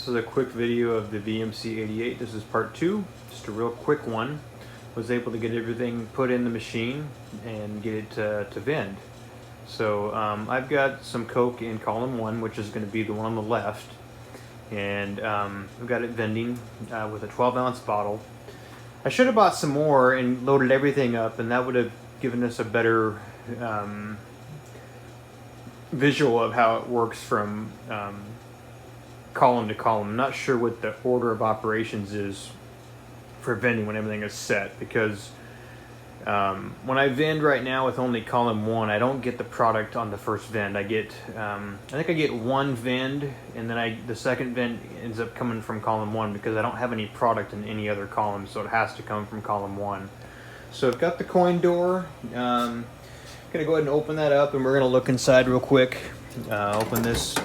This is a quick video of the VMC 88. This is part 2, just a real quick one. Was able to get everything put in the machine and get it to vend. So I've got some Coke in column 1, which is going to be the one on the left, and I've got it vending with a 12-ounce bottle. I should have bought some more and loaded everything up, and that would have given us a better visual of how it works from column to column. I'm not sure what the order of operations is for vending when everything is set, because when I vend right now with only column 1, I don't get the product on the first vend. I get I think I get one vend, and then the second vend ends up coming from column 1 because I don't have any product in any other column, so it has to come from column 1. So I've got the coin door. Gonna go ahead and open that up, and we're gonna look inside real quick. Open this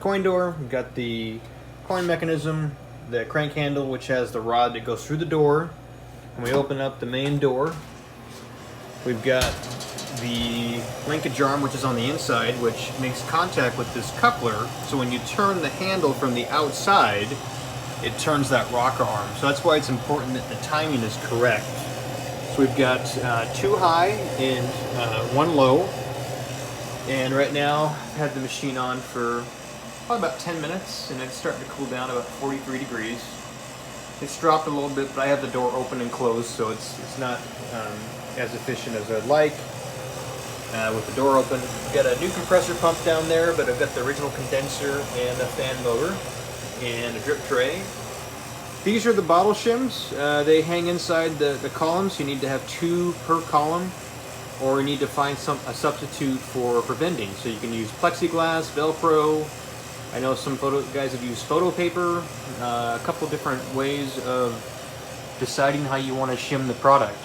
coin door. We've got the coin mechanism, the crank handle, which has the rod that goes through the door. And we open up the main door. We've got the linkage arm, which is on the inside, which makes contact with this coupler. So when you turn the handle from the outside, it turns that rocker arm. So that's why it's important that the timing is correct. So we've got 2 high and 1 low. And right now, I've had the machine on for probably about 10 minutes, and it's starting to cool down about 43 degrees. It's dropped a little bit, but I have the door open and closed, so it's not as efficient as I'd like. With the door open, I've got a new compressor pump down there, but I've got the original condenser and a fan motor and a drip tray. These are the bottle shims. They hang inside the columns. You need to have 2 per column, or you need to find a substitute for vending. So you can use plexiglass, Velcro. I know some guys have used photo paper. A couple different ways of deciding how you want to shim the product.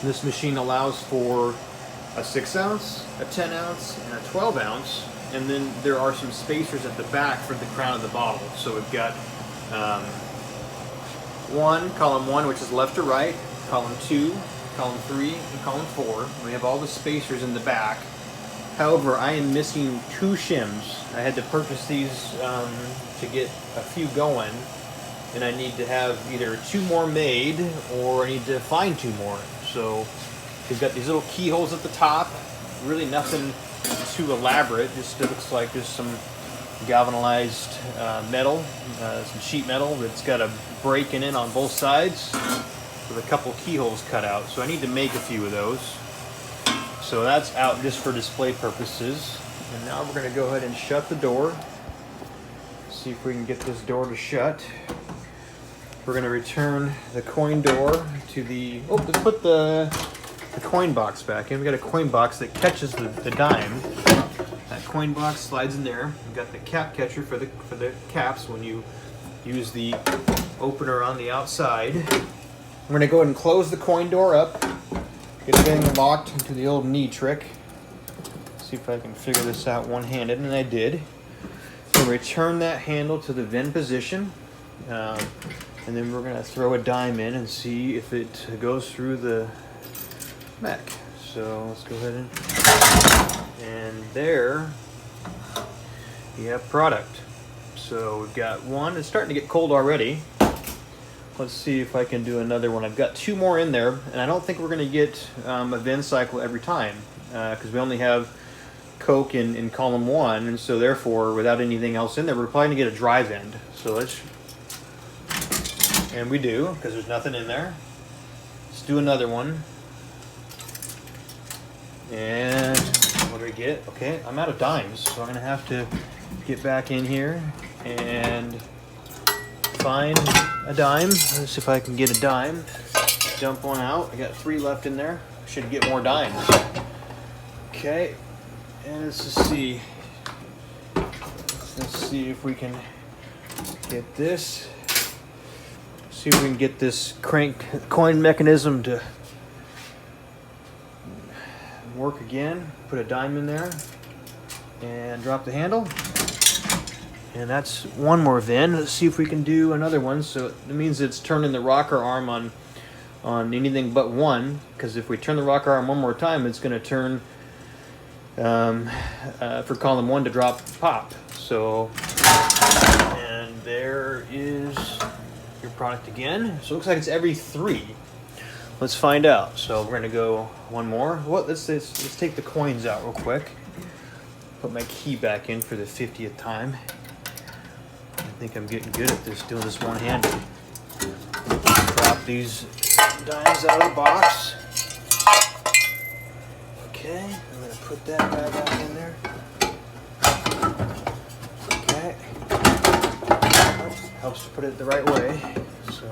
This machine allows for a 6-ounce, a 10-ounce, and a 12-ounce, and then there are some spacers at the back for the crown of the bottle. So we've got column 1, which is left to right, column 2, column 3, and column 4. We have all the spacers in the back. However, I am missing 2 shims. I had to purchase these to get a few going, and I need to have either 2 more made, or I need to find 2 more. So we've got these little keyholes at the top. Really nothing too elaborate. Just it looks like there's some galvanized metal, some sheet metal that's got a break in it on both sides with a couple keyholes cut out. So I need to make a few of those. So that's out just for display purposes. And now we're going to go ahead and shut the door. See if we can get this door to shut. We're going to return the coin door to the... Oh, let's put the coin box back in. We've got a coin box that catches the dime. That coin box slides in there. We've got the cap catcher for the caps when you use the opener on the outside. We're going to go ahead and close the coin door up. Get everything locked into the old knee trick. See if I can figure this out one-handed, and I did. So return that handle to the vend position, and then we're going to throw a dime in and see if it goes through the mech. So let's go ahead and there you have product. So we've got one. It's starting to get cold already. Let's see if I can do another one. I've got 2 more in there, and I don't think we're going to get a vend cycle every time because we only have Coke in column 1, and so therefore, without anything else in there, we're probably going to get a dry vend. So and we do, because there's nothing in there. Let's do another one. And what do we get? Okay, I'm out of dimes, so I'm going to have to get back in here and find a dime. Let's see if I can get a dime. Dump one out. I got 3 left in there. Should get more dimes. Okay, and let's just see. Let's see if we can get this. See if we can get this coin mechanism to work again. Put a dime in there and drop the handle. And that's 1 more vend. Let's see if we can do another one. So it means it's turning the rocker arm on anything but 1, because if we turn the rocker arm 1 more time, it's going to turn for column 1 to drop pop. So product again. So it looks like it's every 3. Let's find out. So we're gonna go one more. What? Let's take the coins out real quick. Put my key back in for the 50th time. I think I'm getting good at this, doing this one-handed. Drop these dimes out of the box. Okay, I'm gonna put that guy back in there. Okay. Helps to put it the right way. So,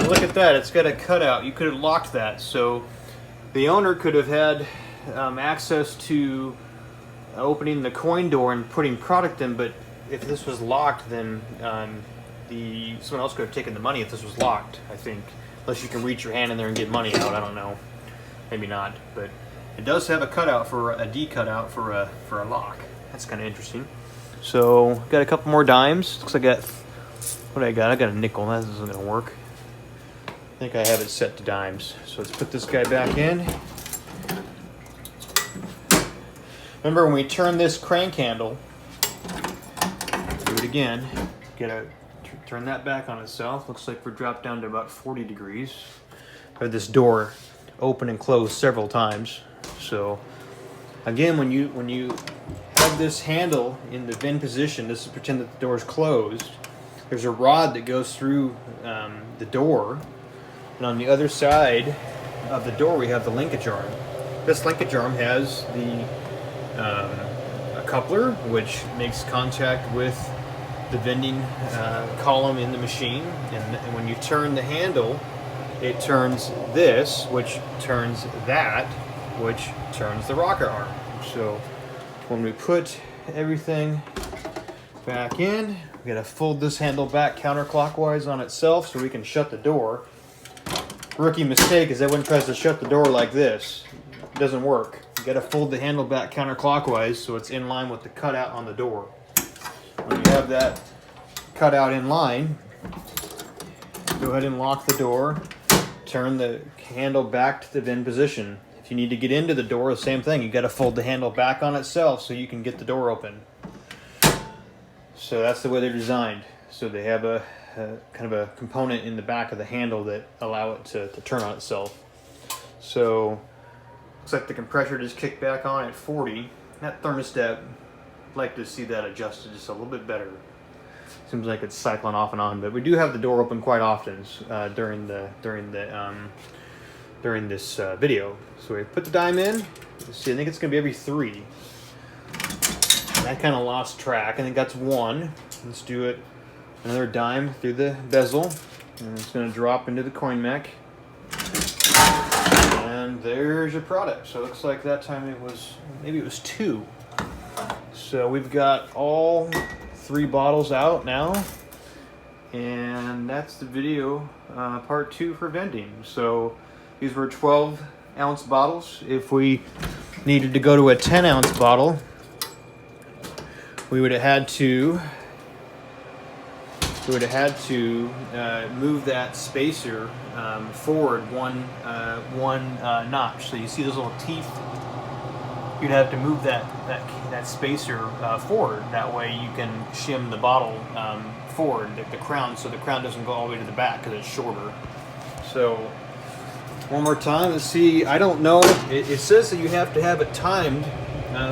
look at that, it's got a cutout. You could have locked that. So the owner could have had access to opening the coin door and putting product in, but if this was locked, then someone else could have taken the money if this was locked, I think. Unless you can reach your hand in there and get money out, I don't know. Maybe not, but it does have a cutout for a D cutout for a lock. That's kind of interesting. So got a couple more dimes. Looks like I got, what I got? I got a nickel. That isn't gonna work. I think I have it set to dimes. So let's put this guy back in. Remember when we turn this crank handle, do it again, turn that back on itself. Looks like we're dropped down to about 40 degrees. I have this door open and close several times. So again, when you have this handle in the VIN position, this is pretend that the door is closed. There's a rod that goes through the door, and on the other side of the door we have the linkage arm. This linkage arm has a coupler which makes contact with the vending column in the machine, and when you turn the handle, it turns this, which turns that, which turns the rocker arm. So when we put everything back in, we gotta fold this handle back counterclockwise on itself so we can shut the door. Rookie mistake is everyone tries to shut the door like this. It doesn't work. You gotta fold the handle back counterclockwise so it's in line with the cutout on the door. When you have that cutout in line, go ahead and lock the door. Turn the handle back to the VIN position. If you need to get into the door, the same thing. You got to fold the handle back on itself so you can get the door open. So that's the way they're designed. So they have a kind of a component in the back of the handle that allow it to turn on itself. So looks like the compressor just kicked back on at 40. That thermostat, I'd like to see that adjusted just a little bit better. Seems like it's cycling off and on, but we do have the door open quite often during this video. So we put the dime in. Let's see, I think it's going to be every 3. That kind of lost track. I think that's 1. Let's do it. Another dime through the bezel, and it's going to drop into the coin mech. And there's your product. So it looks like that time maybe it was 2. So we've got all 3 bottles out now, and that's the video part 2 for vending. So these were 12-ounce bottles. If we needed to go to a 10-ounce bottle, we would have had to move that spacer forward one notch. So you see those little teeth. You'd have to move that spacer forward. That way you can shim the bottle forward, the crown, so the crown doesn't go all the way to the back because it's shorter. So one more time, let's see. I don't know. It says that you have to have it timed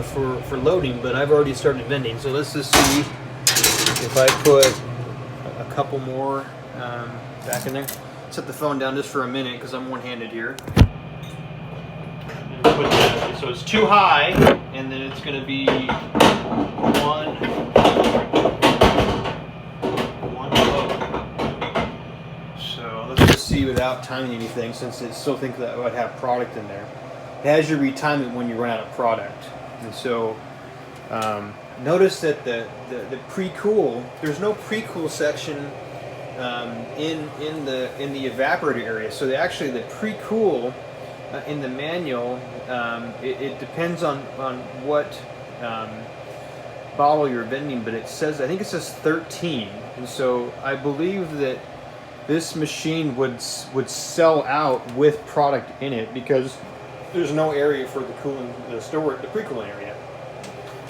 for loading, but I've already started vending. So let's just see if I put a couple more back in there. Set the phone down just for a minute because I'm one-handed here. So it's 2 high, and then it's going to be 1 low. So let's just see without timing anything, since it still thinks that I would have product in there. It has you retime it when you run out of product. And so notice that the pre-cool, there's no pre-cool section in the evaporator area. So the pre-cool in the manual, it depends on what bottle you're vending, but it says, I think it says 13, and so I believe that this machine would sell out with product in it because there's no area for the pre-cooling area.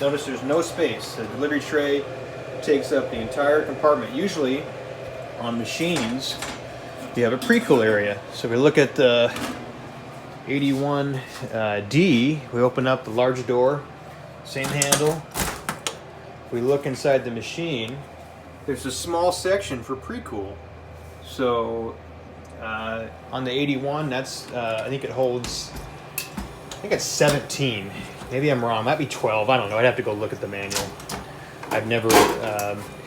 Notice there's no space. The delivery tray takes up the entire compartment. Usually on machines, you have a pre-cool area. So we look at the 81D, we open up the large door, same handle. We look inside the machine, there's a small section for pre-cool. So on the 81, that's I think it holds, I think it's 17. Maybe I'm wrong, might be 12, I don't know, I'd have to go look at the manual. I've never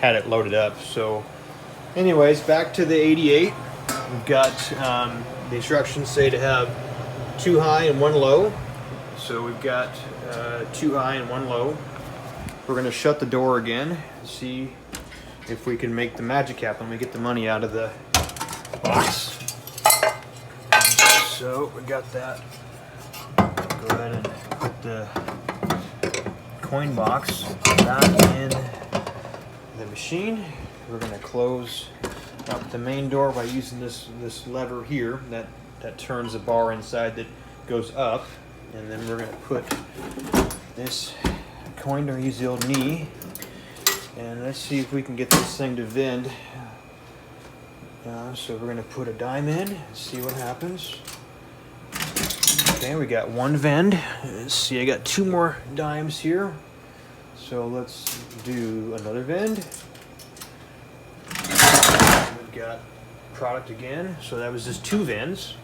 had it loaded up. So anyways, back to the 88. We've got the instructions say to have 2 high and 1 low. So we've got 2 high and 1 low. We're going to shut the door again, see if we can make the magic happen. We get the money out of the box. So we got that. Go ahead and put the coin box back in the machine. We're going to close up the main door by using this lever here that turns the bar inside that goes up, and then we're going to put this coin door, use the old knee, and let's see if we can get this thing to vend. So we're going to put a dime in, see what happens. Okay, we got 1 vend. Let's see, I got 2 more dimes here. So let's do another vend. We've got product again. So that was just 2 vends.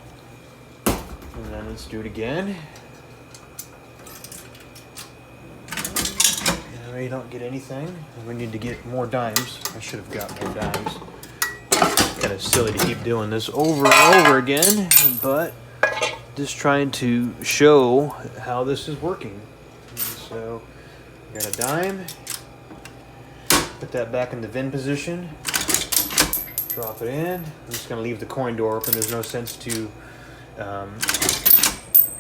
And then let's do it again. And we don't get anything. We need to get more dimes. I should have got more dimes. Kind of silly to keep doing this over and over again, but just trying to show how this is working. And so we got a dime, put that back in the vend position, drop it in. I'm just going to leave the coin door open. There's no sense to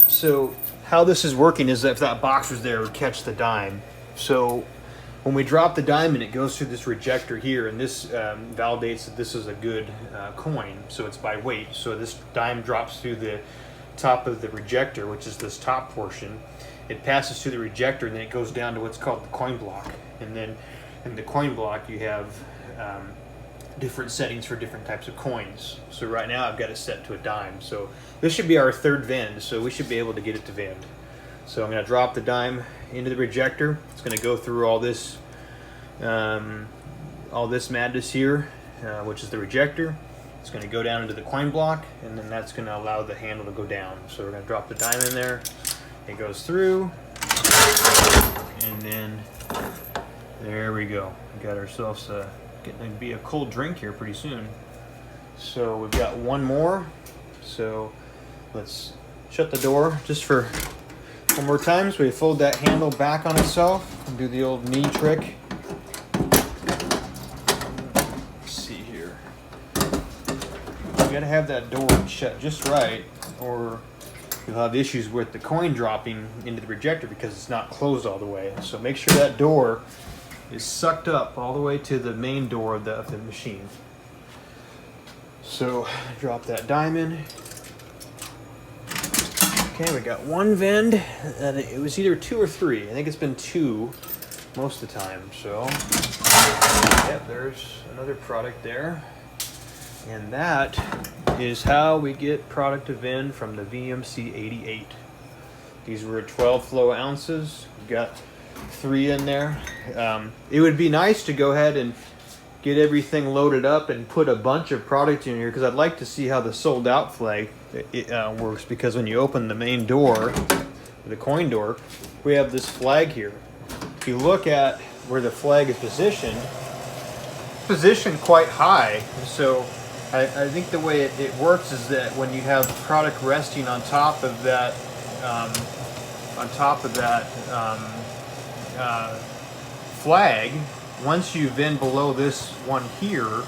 so how this is working is that if that box was there, it would catch the dime. So when we drop the dime in, it goes through this rejector here, and this validates that this is a good coin. So it's by weight. So this dime drops through the top of the rejector, which is this top portion. It passes through the rejector, and then it goes down to what's called the coin block. And then in the coin block, you have different settings for different types of coins. So right now I've got it set to a dime. So this should be our 3rd vend, so we should be able to get it to vend. So I'm going to drop the dime into the rejector. It's going to go through all this madness here, which is the rejector. It's going to go down into the coin block, and then that's going to allow the handle to go down. So we're going to drop the dime in there. It goes through, and then there we go. We got ourselves getting to be a cold drink here pretty soon. So we've got 1 more. So let's shut the door just for 1 more time. So we fold that handle back on itself and do the old knee trick. You gotta have that door shut just right, or you'll have issues with the coin dropping into the rejector because it's not closed all the way. So make sure that door is sucked up all the way to the main door of the machine. So drop that dime in. Okay, we got 1 vend, and it was either 2 or 3. I think it's been 2 most of the time. So yep, there's another product there. And that is how we get product to vend from the VMC 88. These were 12 flow ounces. We've got 3 in there. It would be nice to go ahead and get everything loaded up and put a bunch of product in here, because I'd like to see how the sold out flag works, because when you open the main door, the coin door, we have this flag here. If you look at where the flag is positioned quite high. So I think the way it works is that when you have product resting on top of that, flag, once you vend below this one here,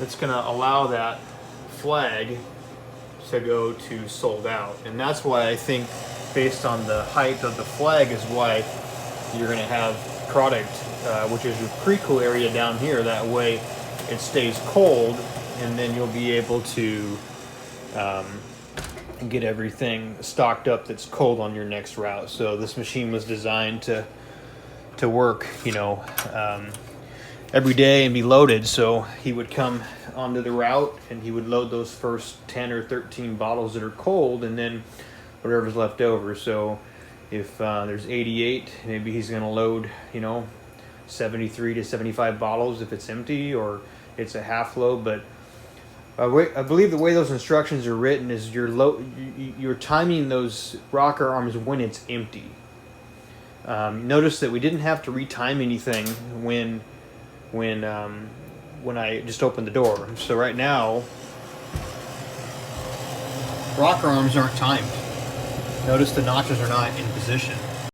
it's going to allow that flag to go to sold out. And that's why I think, based on the height of the flag, is why you're going to have product, which is your pre-cool area down here. That way it stays cold, and then you'll be able to get everything stocked up that's cold on your next route. So this machine was designed to work, every day and be loaded. So he would come onto the route, and he would load those first 10 or 13 bottles that are cold, and then whatever's left over. So if there's 88, maybe he's going to load, 73 to 75 bottles if it's empty or it's a half load. But I believe the way those instructions are written is you're timing those rocker arms when it's empty. Notice that we didn't have to retime anything when I just opened the door. So right now, rocker arms aren't timed. Notice the notches are not in position.